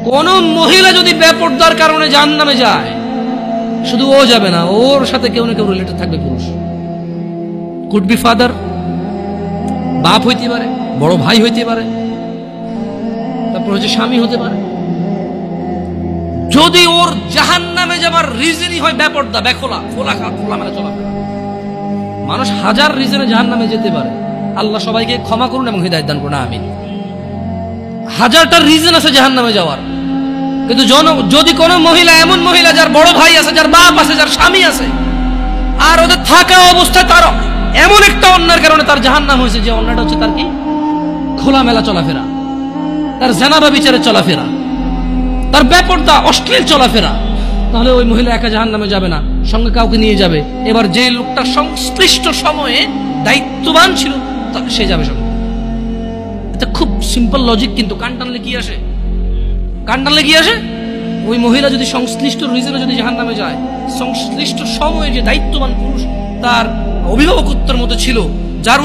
কোন মহিলা যদি বেপরদার কারণে জাহান্নামে যায়, শুধু ও যাবে না, ওর সাথে কেউ না কেউ রিলেটেড থাকবে পুরুষ। কুড বি ফাদার, বাপ হইতে পারে, বড় ভাই হইতে পারে, তারপর হচ্ছে স্বামী হতে পারে। যদি ওর জাহান্নামে যাবার রিজনই হয় বেপরদা, বেখোলা, খোলামেলা চলাফেরা। মানুষ হাজার রিজনে জাহান্নামে যেতে পারে, আল্লাহ সবাইকে ক্ষমা করুন এবং হিদায়াত দান করুন, আমিন। হাজারটা রিজন আছে জাহান্নামে যাওয়ার, কিন্তু যদি কোনো মহিলা, এমন মহিলা যার বড় ভাই আছে, যার বাপ আছে, যার স্বামী আছে, আর ওদের থাকা অবস্থায় তার এমন একটা অন্যায়ের কারণে তার জাহান্নাম হয়েছে, যে অন্যটা হচ্ছে তার কি খোলামেলা চলাফেরা, তার জানাবা বিচারে চলাফেরা, তার বেপরদা অশ্লীল চলাফেরা, তাহলে ওই মহিলা একা জাহান্নামে যাবে না, সঙ্গে কাউকে নিয়ে যাবে। এবার যে লোকটা সংশ্লিষ্ট সময়ে দায়িত্ববান ছিল সে যাবে সঙ্গে। এটা খুব সিম্পল লজিক, কিন্তু কান টানলে কি আসে? কান টানলে কি আসে? ওই মহিলা যদি সংশ্লিষ্ট রিজনে যদি জাহান্নামে যায়, সংশ্লিষ্ট সময়ে যে দায়িত্ববান পুরুষ তার অভিভাবকত্বের মতো ছিল, যার